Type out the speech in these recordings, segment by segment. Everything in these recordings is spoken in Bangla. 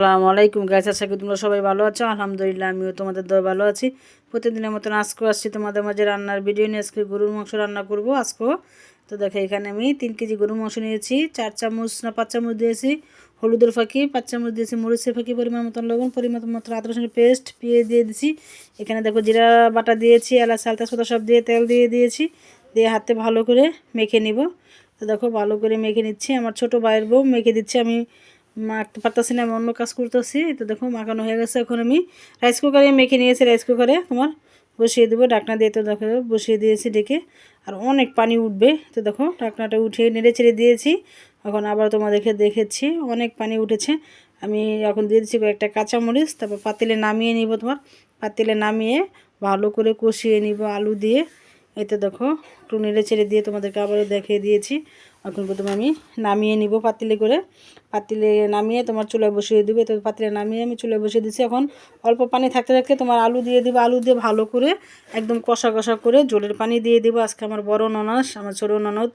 আসসালামু আলাইকুম গাইস, আশা করি তোমরা সবাই ভালো আছো। আলহামদুলিল্লাহ আমিও তোমাদের দয় ভালো আছি। প্রতিদিনের মতন আজকেও আসছি তোমাদের মাঝে রান্নার ভিডিও নিয়ে। আজকে গরুর মাংস রান্না করব আজকেও। তো দেখো এখানে আমি 3 কেজি গরুর মাংস নিয়েছি। 4 চামচ না 5 চামচ দিয়েছি হলুদের ফাঁকি, 5 চামচ দিয়েছি মরিচের ফাঁকি, পরিমাণ মতন লবণ, পরিমাণ মতন আদা রসুনের পেস্ট, পেঁয়াজ দিয়ে দিয়েছি। এখানে দেখো জিরা বাটা দিয়েছি, এলাচ আলতা সাদা সব দিয়ে তেল দিয়ে দিয়েছি, দিয়ে হাতে ভালো করে মেখে নিব। তো দেখো ভালো করে মেখে নিচ্ছি। আমার ছোটো ভাইয়ের বউ মেখে দিচ্ছে, আমি মাখতে পারতেছি না, আমি অন্য কাজ করতেছি। তো দেখো মাখানো হয়ে গেছে। এখন আমি রাইস কুকারে মেখে নিয়েছি, রাইস কুকারে তোমার বসিয়ে দেবো ঢাকনা দিয়ে। তো দেখো বসিয়ে দিয়েছি ডেকে, আর অনেক পানি উঠবে। তো দেখো ঢাকনাটা উঠিয়ে নেড়ে চেড়ে দিয়েছি। এখন আবার তোমাদেরকে দেখেছি অনেক পানি উঠেছে। আমি এখন দিয়ে দিচ্ছি কয়েকটা কাঁচামরিচ, তারপর পাতিলে নামিয়ে নিব। তোমার পাতিলে নামিয়ে ভালো করে কষিয়ে নিব আলু দিয়ে। এতে দেখো একটু নেড়ে চেড়ে দিয়ে তোমাদেরকে আবারও দেখিয়ে দিয়েছি। এখন প্রথমে আমি নামিয়ে নিব পাতিলে করে, পাতিলে নামিয়ে তোমার চুলায় বসিয়ে দিবে। তো পাতিলে নামিয়ে আমি চুলায় বসিয়ে দিচ্ছি। এখন অল্প পানি থাকতে থাকতে তোমার আলু দিয়ে দিবে, আলু দিয়ে ভালো করে একদম কষা কষা করে জলের পানি দিয়ে দেবো। আজকে আমার বড় ননদ, আমার ছোটো ননদ,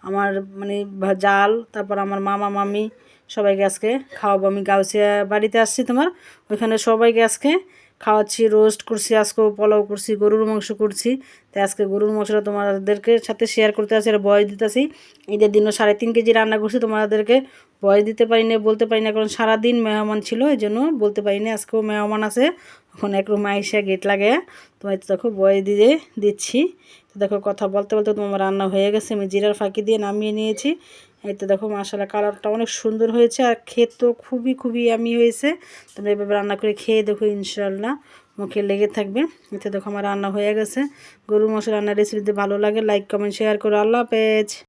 আমার মানে জাল, তারপর আমার মামা মামি সবাইকে আজকে খাওয়াবো। আমি গাউসিয়া বাড়িতে আসছি তোমার, ওইখানে সবাইকে আজকে খাওয়াচ্ছি। রোস্ট করছি, আজকেও পোলাও করছি, গরুর মাংস করছি। তাই আজকে গরুর মাংসটা তোমাদেরকে সাথে শেয়ার করতে আসি আর বয়স দিতেছি। ঈদের দিনও 3.5 কেজি রান্না করছি, তোমাদেরকে বয়স দিতে পারি না, বলতে পারি না, কারণ সারাদিন মেহমান ছিল, এই জন্য বলতে পারি না। আজকেও মেহমান আছে, এখন এক রুম আইসা গেট লাগে। তোমার তো দেখো বয়স দিয়ে দিচ্ছি। তো দেখো কথা বলতে বলতে তোমার রান্না হয়ে গেছে। আমি জিরার ফাঁকি দিয়ে নামিয়ে নিয়েছি। এই তো দেখো মাশাআল্লাহ কালারটা অনেক সুন্দর হয়েছে, আর খেতেও খুবই খুবই ইয়ামি হয়েছে। তোমরা এভাবে রান্না করে খেয়ে দেখো, ইনশাআল্লাহ মুখে লেগে থাকবে। এতে দেখো আমার রান্না হয়ে গেছে। গরুর মাংস রান্নার রেসিপিতে ভালো লাগে লাইক কমেন্ট শেয়ার করো। আল্লাহ হাফেজ।